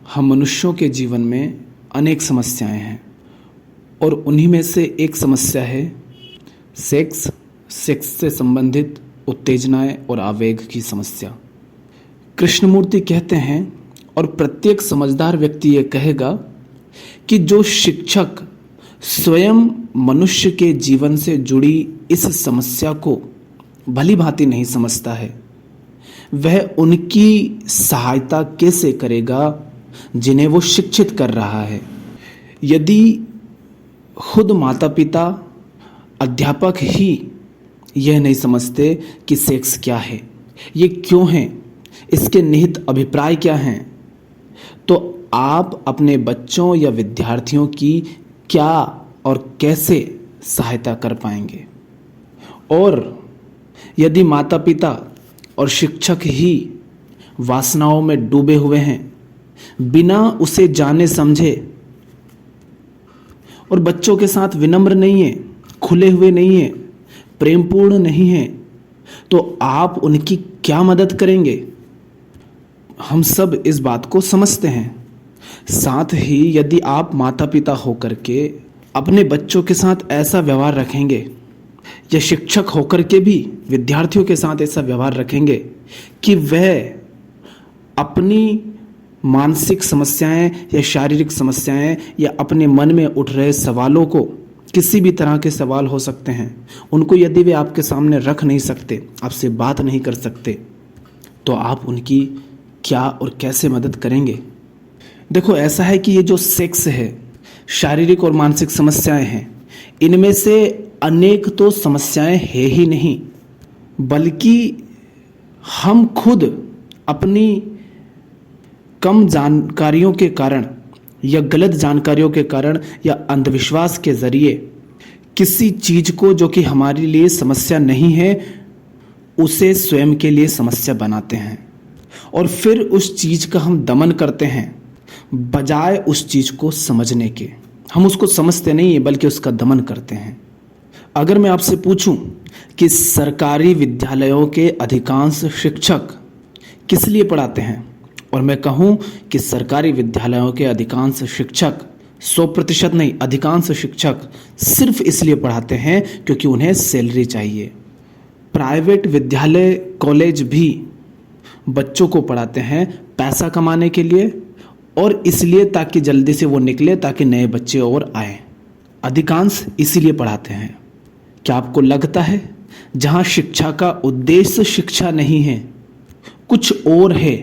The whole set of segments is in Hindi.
हम मनुष्यों के जीवन में अनेक समस्याएं हैं और उन्हीं में से एक समस्या है सेक्स से संबंधित उत्तेजनाएं और आवेग की समस्या। कृष्णमूर्ति कहते हैं और प्रत्येक समझदार व्यक्ति ये कहेगा कि जो शिक्षक स्वयं मनुष्य के जीवन से जुड़ी इस समस्या को भली भांति नहीं समझता है वह उनकी सहायता कैसे करेगा जिन्हें वो शिक्षित कर रहा है। यदि खुद माता पिता अध्यापक ही यह नहीं समझते कि सेक्स क्या है, ये क्यों है, इसके निहित अभिप्राय क्या हैं, तो आप अपने बच्चों या विद्यार्थियों की क्या और कैसे सहायता कर पाएंगे। और यदि माता पिता और शिक्षक ही वासनाओं में डूबे हुए हैं, बिना उसे जाने समझे और बच्चों के साथ विनम्र नहीं है, खुले हुए नहीं है, प्रेमपूर्ण नहीं है, तो आप उनकी क्या मदद करेंगे। हम सब इस बात को समझते हैं। साथ ही यदि आप माता पिता होकर के अपने बच्चों के साथ ऐसा व्यवहार रखेंगे या शिक्षक होकर के भी विद्यार्थियों के साथ ऐसा व्यवहार रखेंगे कि वह अपनी मानसिक समस्याएं या शारीरिक समस्याएं या अपने मन में उठ रहे सवालों को, किसी भी तरह के सवाल हो सकते हैं, उनको यदि वे आपके सामने रख नहीं सकते, आपसे बात नहीं कर सकते, तो आप उनकी क्या और कैसे मदद करेंगे। देखो, ऐसा है कि ये जो सेक्स है, शारीरिक और मानसिक समस्याएं हैं, इनमें से अनेक तो समस्याएं है ही नहीं, बल्कि हम खुद अपनी कम जानकारियों के कारण या गलत जानकारियों के कारण या अंधविश्वास के ज़रिए किसी चीज़ को जो कि हमारे लिए समस्या नहीं है उसे स्वयं के लिए समस्या बनाते हैं और फिर उस चीज़ का हम दमन करते हैं बजाय उस चीज़ को समझने के। हम उसको समझते नहीं है बल्कि उसका दमन करते हैं। अगर मैं आपसे पूछूं कि सरकारी विद्यालयों के अधिकांश शिक्षक किस लिए पढ़ाते हैं, और मैं कहूं कि सरकारी विद्यालयों के अधिकांश शिक्षक 100% नहीं, अधिकांश शिक्षक सिर्फ इसलिए पढ़ाते हैं क्योंकि उन्हें सैलरी चाहिए। प्राइवेट विद्यालय कॉलेज भी बच्चों को पढ़ाते हैं पैसा कमाने के लिए और इसलिए ताकि जल्दी से वो निकले, ताकि नए बच्चे और आए। अधिकांश इसीलिए पढ़ाते हैं। क्या आपको लगता है जहाँ शिक्षा का उद्देश्य शिक्षा नहीं है, कुछ और है,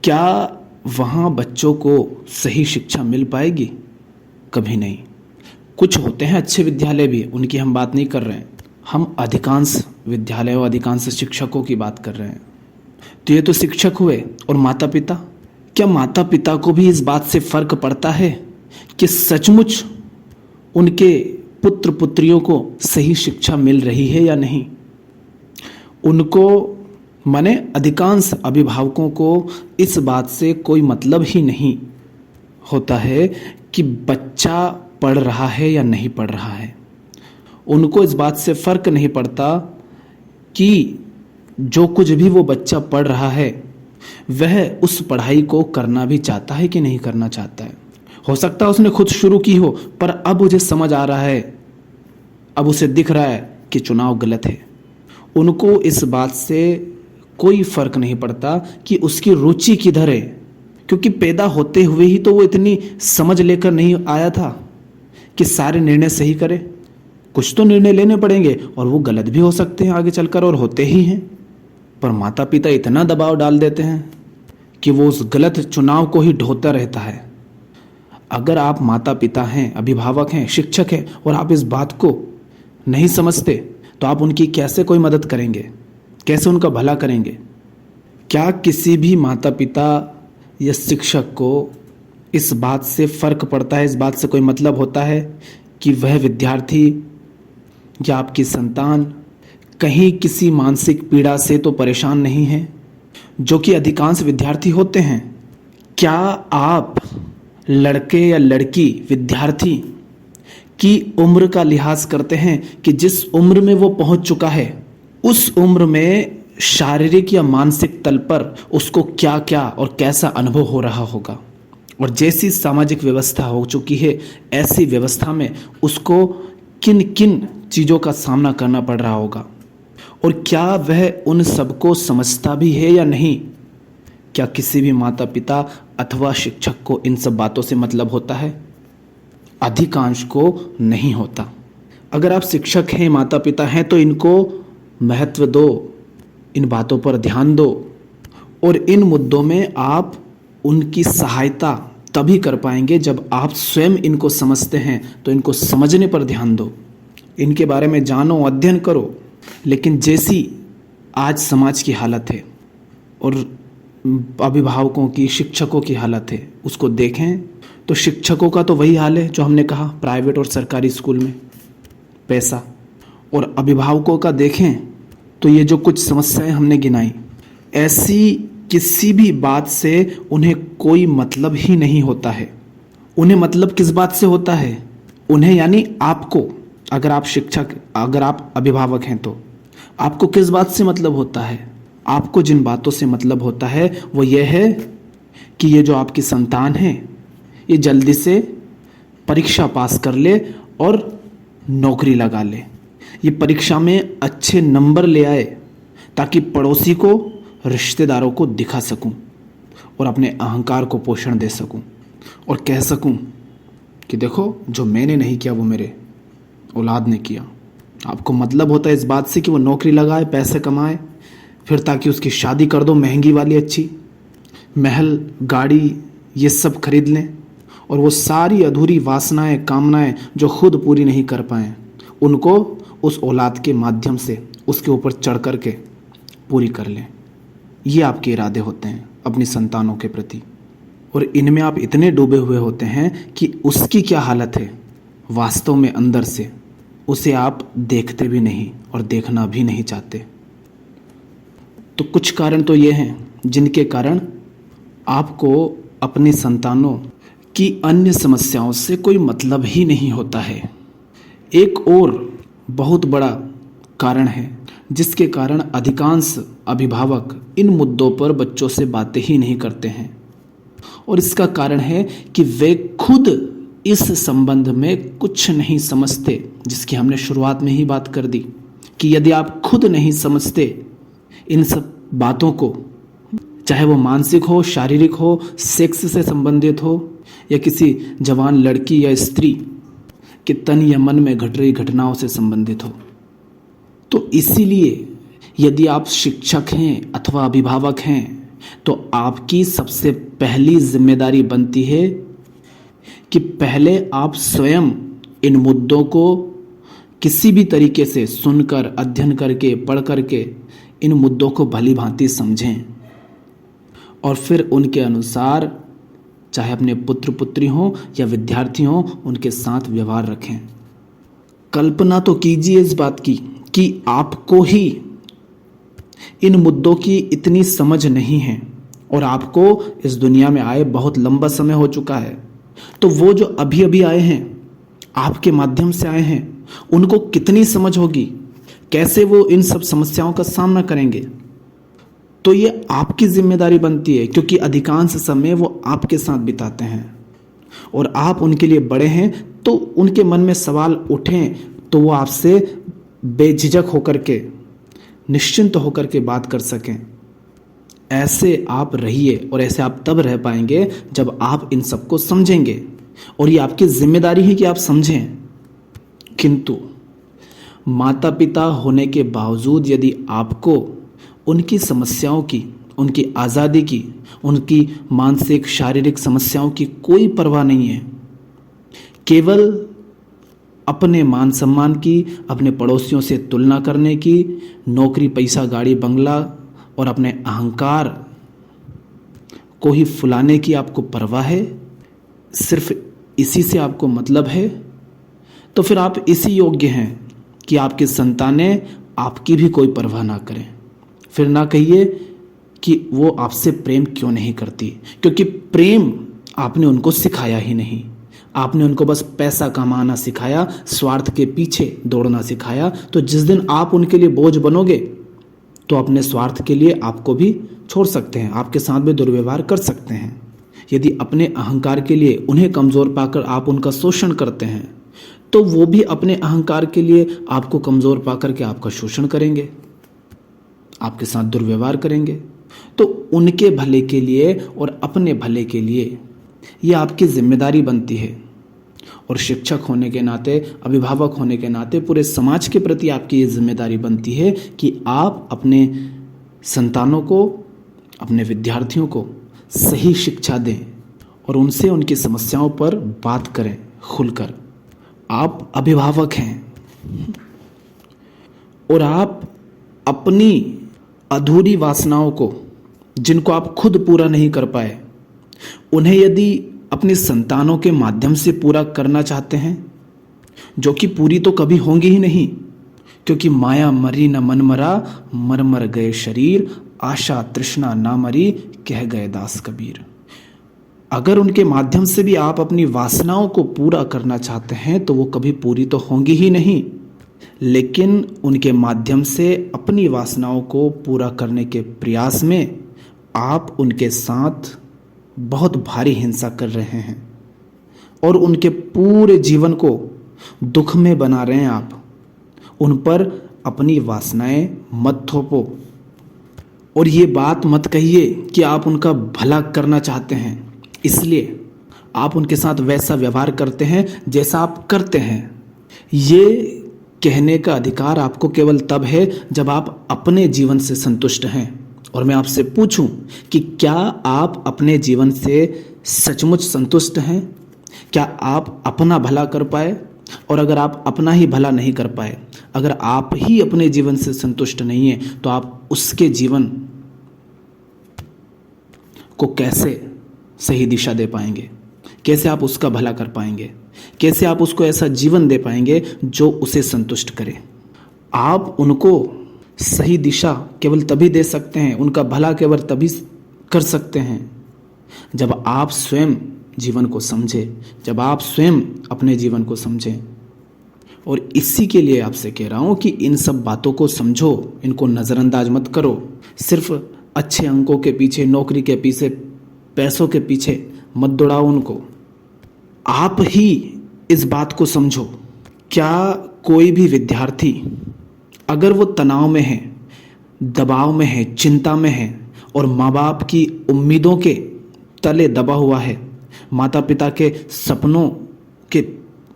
क्या वहाँ बच्चों को सही शिक्षा मिल पाएगी? कभी नहीं। कुछ होते हैं अच्छे विद्यालय भी, उनकी हम बात नहीं कर रहे हैं, हम अधिकांश विद्यालयों अधिकांश शिक्षकों की बात कर रहे हैं। तो ये तो शिक्षक हुए। और माता पिता, क्या माता पिता को भी इस बात से फर्क पड़ता है कि सचमुच उनके पुत्र पुत्रियों को सही शिक्षा मिल रही है या नहीं? उनको माने अधिकांश अभिभावकों को इस बात से कोई मतलब ही नहीं होता है कि बच्चा पढ़ रहा है या नहीं पढ़ रहा है। उनको इस बात से फर्क नहीं पड़ता कि जो कुछ भी वो बच्चा पढ़ रहा है वह उस पढ़ाई को करना भी चाहता है कि नहीं करना चाहता है। हो सकता है उसने खुद शुरू की हो, पर अब मुझे समझ आ रहा है, अब उसे दिख रहा है कि चुनाव गलत है। उनको इस बात से कोई फर्क नहीं पड़ता कि उसकी रुचि किधर है, क्योंकि पैदा होते हुए ही तो वो इतनी समझ लेकर नहीं आया था कि सारे निर्णय सही करे। कुछ तो निर्णय लेने पड़ेंगे और वो गलत भी हो सकते हैं आगे चलकर, और होते ही हैं। पर माता पिता इतना दबाव डाल देते हैं कि वो उस गलत चुनाव को ही ढोता रहता है। अगर आप माता पिता हैं, अभिभावक हैं, शिक्षक हैं और आप इस बात को नहीं समझते तो आप उनकी कैसे कोई मदद करेंगे, कैसे उनका भला करेंगे? क्या किसी भी माता पिता या शिक्षक को इस बात से फर्क पड़ता है, इस बात से कोई मतलब होता है कि वह विद्यार्थी या आपकी संतान कहीं किसी मानसिक पीड़ा से तो परेशान नहीं है, जो कि अधिकांश विद्यार्थी होते हैं? क्या आप लड़के या लड़की विद्यार्थी की उम्र का लिहाज करते हैं कि जिस उम्र में वो पहुंच चुका है उस उम्र में शारीरिक या मानसिक तल पर उसको क्या क्या और कैसा अनुभव हो रहा होगा? और जैसी सामाजिक व्यवस्था हो चुकी है, ऐसी व्यवस्था में उसको किन किन चीज़ों का सामना करना पड़ रहा होगा, और क्या वह उन सबको समझता भी है या नहीं। क्या किसी भी माता पिता अथवा शिक्षक को इन सब बातों से मतलब होता है? अधिकांश को नहीं होता। अगर आप शिक्षक हैं, माता पिता हैं, तो इनको महत्व दो, इन बातों पर ध्यान दो, और इन मुद्दों में आप उनकी सहायता तभी कर पाएंगे जब आप स्वयं इनको समझते हैं। तो इनको समझने पर ध्यान दो, इनके बारे में जानो, अध्ययन करो। लेकिन जैसी आज समाज की हालत है और अभिभावकों की, शिक्षकों की हालत है, उसको देखें तो शिक्षकों का तो वही हाल है जो हमने कहा, प्राइवेट और सरकारी स्कूल में पैसा। और अभिभावकों का देखें तो ये जो कुछ समस्याएं हमने गिनाई, ऐसी किसी भी बात से उन्हें कोई मतलब ही नहीं होता है। उन्हें मतलब किस बात से होता है? उन्हें यानी आपको, अगर आप शिक्षक, अगर आप अभिभावक हैं तो आपको किस बात से मतलब होता है? आपको जिन बातों से मतलब होता है वो ये है कि ये जो आपकी संतान है ये जल्दी से परीक्षा पास कर ले और नौकरी लगा ले, ये परीक्षा में अच्छे नंबर ले आए ताकि पड़ोसी को, रिश्तेदारों को दिखा सकूं और अपने अहंकार को पोषण दे सकूं और कह सकूं कि देखो, जो मैंने नहीं किया वो मेरे औलाद ने किया। आपको मतलब होता है इस बात से कि वो नौकरी लगाए, पैसे कमाए, फिर ताकि उसकी शादी कर दो महंगी वाली, अच्छी महल, गाड़ी, ये सब खरीद लें, और वो सारी अधूरी वासनाएं, कामनाएं जो खुद पूरी नहीं कर पाए, उनको उस औलाद के माध्यम से उसके ऊपर चढ़ कर के पूरी कर लें। ये आपके इरादे होते हैं अपनी संतानों के प्रति, और इनमें आप इतने डूबे हुए होते हैं कि उसकी क्या हालत है वास्तव में अंदर से, उसे आप देखते भी नहीं और देखना भी नहीं चाहते। तो कुछ कारण तो ये हैं जिनके कारण आपको अपनी संतानों की अन्य समस्याओं से कोई मतलब ही नहीं होता है। एक और बहुत बड़ा कारण है जिसके कारण अधिकांश अभिभावक इन मुद्दों पर बच्चों से बातें ही नहीं करते हैं, और इसका कारण है कि वे खुद इस संबंध में कुछ नहीं समझते, जिसकी हमने शुरुआत में ही बात कर दी कि यदि आप खुद नहीं समझते इन सब बातों को, चाहे वो मानसिक हो, शारीरिक हो, सेक्स से संबंधित हो, या किसी जवान लड़की या स्त्री के तन या मन में घट रही घटनाओं से संबंधित हो, तो इसीलिए यदि आप शिक्षक हैं अथवा अभिभावक हैं तो आपकी सबसे पहली जिम्मेदारी बनती है कि पहले आप स्वयं इन मुद्दों को किसी भी तरीके से सुनकर, अध्ययन करके, पढ़ करके इन मुद्दों को भली भांति समझें, और फिर उनके अनुसार चाहे अपने पुत्र पुत्री हों या विद्यार्थी हों, उनके साथ व्यवहार रखें। कल्पना तो कीजिए इस बात की कि आपको ही इन मुद्दों की इतनी समझ नहीं है और आपको इस दुनिया में आए बहुत लंबा समय हो चुका है, तो वो जो अभी अभी आए हैं, आपके माध्यम से आए हैं, उनको कितनी समझ होगी, कैसे वो इन सब समस्याओं का सामना करेंगे। तो ये आपकी जिम्मेदारी बनती है, क्योंकि अधिकांश समय वो आपके साथ बिताते हैं और आप उनके लिए बड़े हैं, तो उनके मन में सवाल उठें तो वो आपसे बेझिझक होकर के, निश्चिंत होकर के बात कर सकें। ऐसे आप रहिए, और ऐसे आप तब रह पाएंगे जब आप इन सबको समझेंगे, और ये आपकी जिम्मेदारी है कि आप समझें। किंतु माता पिता होने के बावजूद यदि आपको उनकी समस्याओं की, उनकी आज़ादी की, उनकी मानसिक शारीरिक समस्याओं की कोई परवाह नहीं है, केवल अपने मान सम्मान की, अपने पड़ोसियों से तुलना करने की, नौकरी, पैसा, गाड़ी, बंगला और अपने अहंकार को ही फुलाने की आपको परवाह है, सिर्फ इसी से आपको मतलब है, तो फिर आप इसी योग्य हैं कि आपकी संतानें आपकी भी कोई परवाह ना करें। फिर ना कहिए कि वो आपसे प्रेम क्यों नहीं करती, क्योंकि प्रेम आपने उनको सिखाया ही नहीं। आपने उनको बस पैसा कमाना सिखाया, स्वार्थ के पीछे दौड़ना सिखाया। तो जिस दिन आप उनके लिए बोझ बनोगे तो अपने स्वार्थ के लिए आपको भी छोड़ सकते हैं, आपके साथ भी दुर्व्यवहार कर सकते हैं। यदि अपने अहंकार के लिए उन्हें कमज़ोर पाकर आप उनका शोषण करते हैं तो वो भी अपने अहंकार के लिए आपको कमज़ोर पाकर के आपका शोषण करेंगे, आपके साथ दुर्व्यवहार करेंगे। तो उनके भले के लिए और अपने भले के लिए ये आपकी जिम्मेदारी बनती है। और शिक्षक होने के नाते, अभिभावक होने के नाते पूरे समाज के प्रति आपकी ये जिम्मेदारी बनती है कि आप अपने संतानों को, अपने विद्यार्थियों को सही शिक्षा दें और उनसे उनकी समस्याओं पर बात करें खुलकर। आप अभिभावक हैं और आप अपनी अधूरी वासनाओं को, जिनको आप खुद पूरा नहीं कर पाए, उन्हें यदि अपने संतानों के माध्यम से पूरा करना चाहते हैं, जो कि पूरी तो कभी होंगी ही नहीं, क्योंकि माया मरी न मन मरा, मर मर गए शरीर, आशा तृष्णा ना मरी, कह गए दास कबीर। अगर उनके माध्यम से भी आप अपनी वासनाओं को पूरा करना चाहते हैं तो वो कभी पूरी तो होंगी ही नहीं, लेकिन उनके माध्यम से अपनी वासनाओं को पूरा करने के प्रयास में आप उनके साथ बहुत भारी हिंसा कर रहे हैं और उनके पूरे जीवन को दुख में बना रहे हैं। आप उन पर अपनी वासनाएं मत थोपो और ये बात मत कहिए कि आप उनका भला करना चाहते हैं, इसलिए आप उनके साथ वैसा व्यवहार करते हैं जैसा आप करते हैं। ये कहने का अधिकार आपको केवल तब है जब आप अपने जीवन से संतुष्ट हैं। और मैं आपसे पूछूं कि क्या आप अपने जीवन से सचमुच संतुष्ट हैं? क्या आप अपना भला कर पाए? और अगर आप अपना ही भला नहीं कर पाए, अगर आप ही अपने जीवन से संतुष्ट नहीं हैं, तो आप उसके जीवन को कैसे सही दिशा दे पाएंगे? कैसे आप उसका भला कर पाएंगे? कैसे आप उसको ऐसा जीवन दे पाएंगे जो उसे संतुष्ट करे? आप उनको सही दिशा केवल तभी दे सकते हैं, उनका भला केवल तभी कर सकते हैं जब आप स्वयं जीवन को समझें, जब आप स्वयं अपने जीवन को समझें। और इसी के लिए आपसे कह रहा हूं कि इन सब बातों को समझो, इनको नज़रअंदाज मत करो। सिर्फ अच्छे अंकों के पीछे, नौकरी के पीछे, पैसों के पीछे मत दौड़ाओ उनको। आप ही इस बात को समझो, क्या कोई भी विद्यार्थी अगर वो तनाव में है, दबाव में है, चिंता में है और माँ बाप की उम्मीदों के तले दबा हुआ है, माता पिता के सपनों के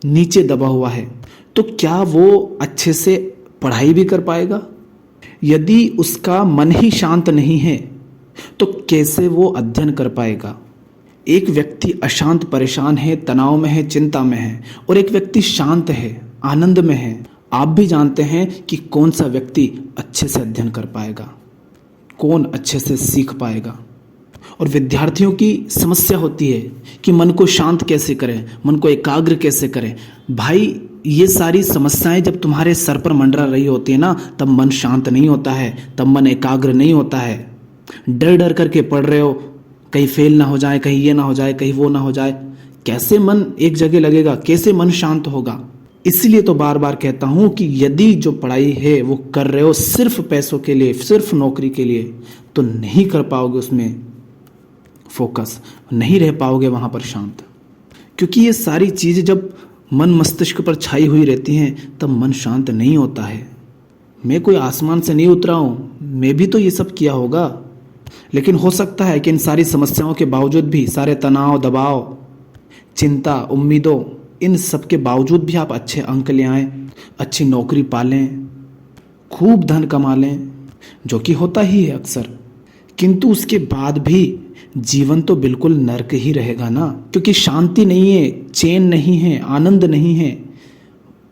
नीचे दबा हुआ है, तो क्या वो अच्छे से पढ़ाई भी कर पाएगा? यदि उसका मन ही शांत नहीं है तो कैसे वो अध्ययन कर पाएगा? एक व्यक्ति अशांत, परेशान है, तनाव में है, चिंता में है, और एक व्यक्ति शांत है, आनंद में है। आप भी जानते हैं कि कौन सा व्यक्ति अच्छे से अध्ययन कर पाएगा, कौन अच्छे से सीख पाएगा। और विद्यार्थियों की समस्या होती है कि मन को शांत कैसे करें, मन को एकाग्र कैसे करें। भाई, ये सारी समस्याएं जब तुम्हारे सर पर मंडरा रही होती है ना, तब मन शांत नहीं होता है, तब मन एकाग्र नहीं होता है। डर डर करके पढ़ रहे हो, कहीं फेल ना हो जाए, कहीं ये ना हो जाए, कहीं वो ना हो जाए, कैसे मन एक जगह लगेगा? कैसे मन शांत होगा? इसलिए तो बार बार कहता हूं कि यदि जो पढ़ाई है वो कर रहे हो सिर्फ पैसों के लिए, सिर्फ नौकरी के लिए, तो नहीं कर पाओगे उसमें फोकस, नहीं रह पाओगे वहां पर शांत। क्योंकि ये सारी चीज़ें जब मन मस्तिष्क पर छाई हुई रहती हैं तब मन शांत नहीं होता है। मैं कोई आसमान से नहीं उतरा हूँ, मैं भी तो ये सब किया होगा। लेकिन हो सकता है कि इन सारी समस्याओं के बावजूद भी, सारे तनाव, दबाव, चिंता, उम्मीदों, इन सब के बावजूद भी आप अच्छे अंक ले आएँ, अच्छी नौकरी पालें, खूब धन कमा लें, जो कि होता ही है अक्सर। किंतु उसके बाद भी जीवन तो बिल्कुल नर्क ही रहेगा ना, क्योंकि शांति नहीं है, चैन नहीं है, आनंद नहीं है,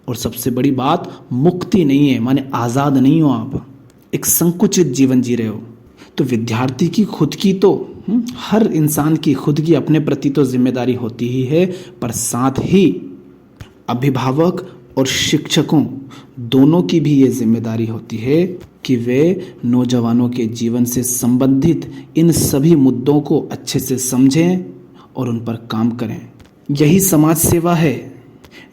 और सबसे बड़ी बात मुक्ति नहीं है, माने आज़ाद नहीं हो आप, एक संकुचित जीवन जी रहे हो। तो विद्यार्थी की खुद की तो हर इंसान की खुद की अपने प्रति तो जिम्मेदारी होती ही है, पर साथ ही अभिभावक और शिक्षकों दोनों की भी ये जिम्मेदारी होती है कि वे नौजवानों के जीवन से संबंधित इन सभी मुद्दों को अच्छे से समझें और उन पर काम करें। यही समाज सेवा है,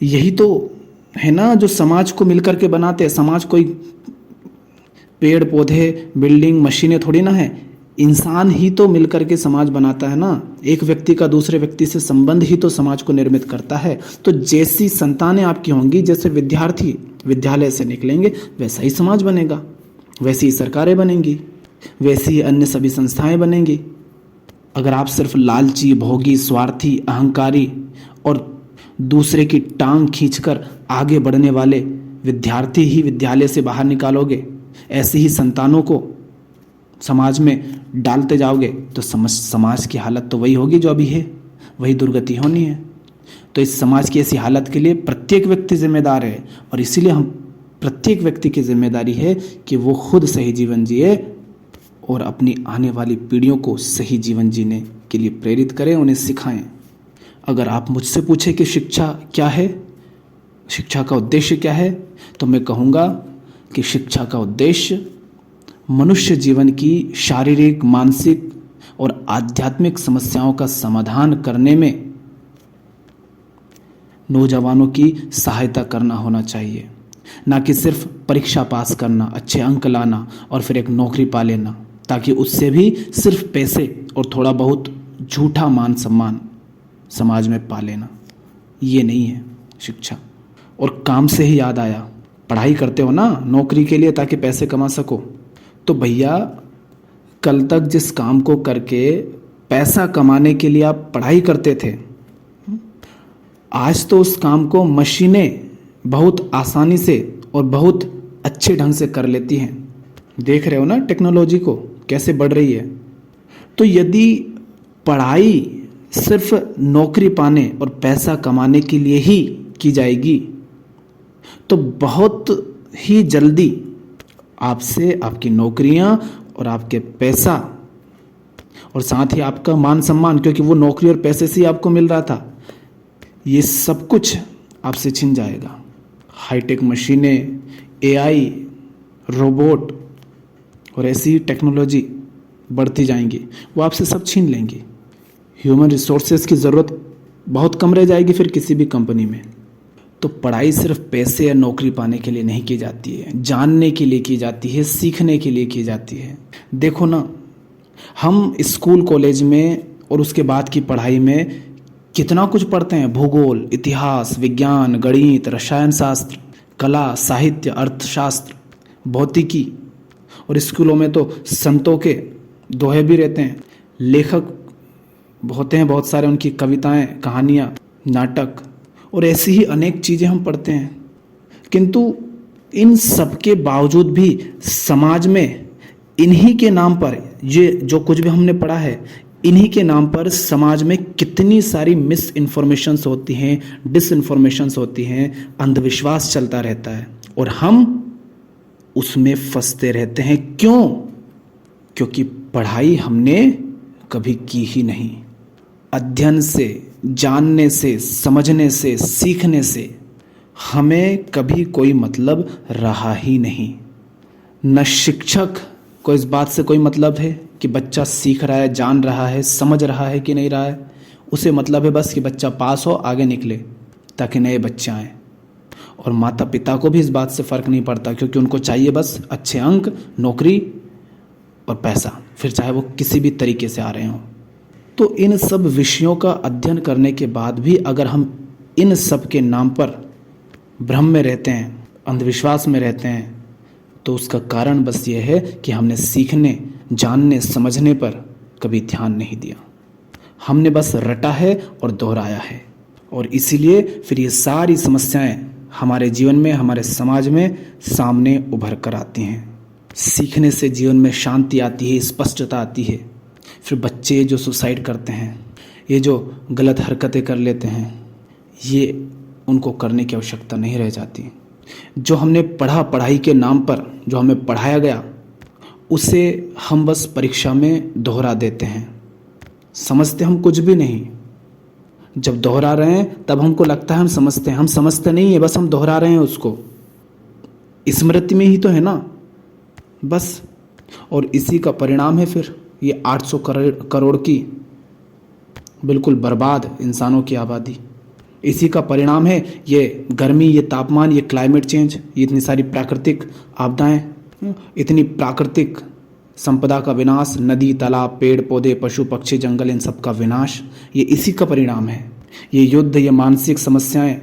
यही तो है ना जो समाज को मिलकर के बनाते हैं। समाज कोई पेड़ पौधे, बिल्डिंग, मशीनें थोड़ी ना है, इंसान ही तो मिलकर के समाज बनाता है ना। एक व्यक्ति का दूसरे व्यक्ति से संबंध ही तो समाज को निर्मित करता है। तो जैसी संतानें आपकी होंगी, जैसे विद्यार्थी विद्यालय से निकलेंगे, वैसा ही समाज बनेगा, वैसी ही सरकारें बनेंगी, वैसी ही अन्य सभी संस्थाएं बनेंगी। अगर आप सिर्फ लालची, भोगी, स्वार्थी, अहंकारी और दूसरे की टांग खींचकर आगे बढ़ने वाले विद्यार्थी ही विद्यालय से बाहर निकालोगे, ऐसी ही संतानों को समाज में डालते जाओगे, तो समाज की हालत तो वही होगी जो अभी है, वही दुर्गति होनी है। तो इस समाज की ऐसी हालत के लिए प्रत्येक व्यक्ति जिम्मेदार है, और इसीलिए हम प्रत्येक व्यक्ति की जिम्मेदारी है कि वो खुद सही जीवन जिए और अपनी आने वाली पीढ़ियों को सही जीवन जीने के लिए प्रेरित करें, उन्हें सिखाएं। अगर आप मुझसे पूछे कि शिक्षा क्या है, शिक्षा का उद्देश्य क्या है, तो मैं कहूँगा कि शिक्षा का उद्देश्य मनुष्य जीवन की शारीरिक, मानसिक और आध्यात्मिक समस्याओं का समाधान करने में नौजवानों की सहायता करना होना चाहिए, ना कि सिर्फ परीक्षा पास करना, अच्छे अंक लाना और फिर एक नौकरी पा लेना, ताकि उससे भी सिर्फ पैसे और थोड़ा बहुत झूठा मान सम्मान समाज में पा लेना। ये नहीं है शिक्षा। और काम से ही याद आया, पढ़ाई करते हो ना नौकरी के लिए ताकि पैसे कमा सको, तो भैया कल तक जिस काम को करके पैसा कमाने के लिए आप पढ़ाई करते थे, आज तो उस काम को मशीनें बहुत आसानी से और बहुत अच्छे ढंग से कर लेती हैं। देख रहे हो ना टेक्नोलॉजी को कैसे बढ़ रही है। तो यदि पढ़ाई सिर्फ नौकरी पाने और पैसा कमाने के लिए ही की जाएगी, तो बहुत ही जल्दी आपसे आपकी नौकरियां और आपके पैसा और साथ ही आपका मान सम्मान, क्योंकि वो नौकरी और पैसे से ही आपको मिल रहा था, ये सब कुछ आपसे छिन जाएगा। हाईटेक मशीनें, एआई, रोबोट और ऐसी ही टेक्नोलॉजी बढ़ती जाएंगी, वो आपसे सब छीन लेंगी। ह्यूमन रिसोर्सेज की ज़रूरत बहुत कम रह जाएगी फिर किसी भी कंपनी में। तो पढ़ाई सिर्फ पैसे या नौकरी पाने के लिए नहीं की जाती है, जानने के लिए की जाती है, सीखने के लिए की जाती है। देखो ना, हम स्कूल कॉलेज में और उसके बाद की पढ़ाई में कितना कुछ पढ़ते हैं, भूगोल, इतिहास, विज्ञान, गणित, रसायन शास्त्र, कला, साहित्य, अर्थशास्त्र, भौतिकी, और स्कूलों में तो संतों के दोहे भी रहते हैं, लेखक होते हैं बहुत सारे, उनकी कविताएं, कहानियाँ, नाटक और ऐसी ही अनेक चीज़ें हम पढ़ते हैं। किंतु इन सब के बावजूद भी समाज में इन्हीं के नाम पर, ये जो कुछ भी हमने पढ़ा है, इन्हीं के नाम पर समाज में कितनी सारी मिस इन्फॉर्मेशंस होती हैं, डिसइन्फॉर्मेशंस होती हैं, अंधविश्वास चलता रहता है और हम उसमें फंसते रहते हैं। क्यों? क्योंकि पढ़ाई हमने कभी की ही नहीं। अध्ययन से, जानने से, समझने से, सीखने से हमें कभी कोई मतलब रहा ही नहीं। न शिक्षक को इस बात से कोई मतलब है कि बच्चा सीख रहा है, जान रहा है, समझ रहा है कि नहीं रहा है। उसे मतलब है बस कि बच्चा पास हो, आगे निकले ताकि नए बच्चे आएँ। और माता पिता को भी इस बात से फ़र्क नहीं पड़ता, क्योंकि उनको चाहिए बस अच्छे अंक, नौकरी और पैसा, फिर चाहे वो किसी भी तरीके से आ रहे हों। तो इन सब विषयों का अध्ययन करने के बाद भी अगर हम इन सब के नाम पर भ्रम में रहते हैं, अंधविश्वास में रहते हैं, तो उसका कारण बस ये है कि हमने सीखने, जानने, समझने पर कभी ध्यान नहीं दिया। हमने बस रटा है और दोहराया है, और इसीलिए फिर ये सारी समस्याएं हमारे जीवन में, हमारे समाज में सामने उभर कर आती हैं। सीखने से जीवन में शांति आती है, स्पष्टता आती है। फिर बच्चे जो सुसाइड करते हैं, ये जो गलत हरकतें कर लेते हैं, ये उनको करने की आवश्यकता नहीं रह जाती। जो हमने पढ़ा, पढ़ाई के नाम पर जो हमें पढ़ाया गया, उसे हम बस परीक्षा में दोहरा देते हैं। समझते हम कुछ भी नहीं। जब दोहरा रहे हैं तब हमको लगता है हम समझते हैं। हम समझते नहीं है, बस हम दोहरा रहे हैं उसको। स्मृति में ही तो है ना बस। और इसी का परिणाम है फिर ये 800 करोड़ की बिल्कुल बर्बाद इंसानों की आबादी। इसी का परिणाम है ये गर्मी, ये तापमान, ये क्लाइमेट चेंज, ये इतनी सारी प्राकृतिक आपदाएं, इतनी प्राकृतिक संपदा का विनाश, नदी, तालाब, पेड़ पौधे, पशु पक्षी, जंगल, इन सब का विनाश, ये इसी का परिणाम है। ये युद्ध, ये मानसिक समस्याएं,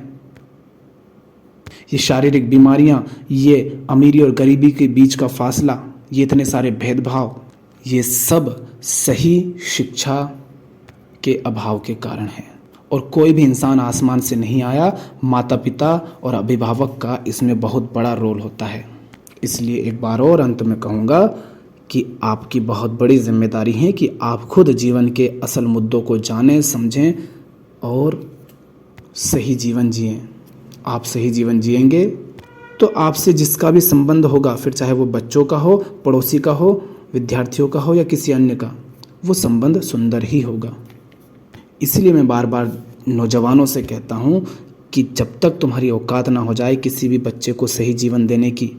ये शारीरिक बीमारियां, ये अमीरी और गरीबी के बीच का फासला, ये इतने सारे भेदभाव, ये सब सही शिक्षा के अभाव के कारण है। और कोई भी इंसान आसमान से नहीं आया, माता पिता और अभिभावक का इसमें बहुत बड़ा रोल होता है। इसलिए एक बार और अंत में कहूँगा कि आपकी बहुत बड़ी जिम्मेदारी है कि आप खुद जीवन के असल मुद्दों को जानें, समझें और सही जीवन जिएं। आप सही जीवन जिएंगे तो आपसे जिसका भी संबंध होगा, फिर चाहे वो बच्चों का हो, पड़ोसी का हो, विद्यार्थियों का हो या किसी अन्य का, वो संबंध सुंदर ही होगा। इसलिए मैं बार बार नौजवानों से कहता हूँ कि जब तक तुम्हारी औकात ना हो जाए किसी भी बच्चे को सही जीवन देने की,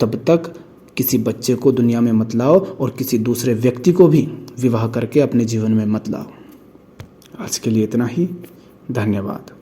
तब तक किसी बच्चे को दुनिया में मत लाओ और किसी दूसरे व्यक्ति को भी विवाह करके अपने जीवन में मत लाओ। आज के लिए इतना ही। धन्यवाद।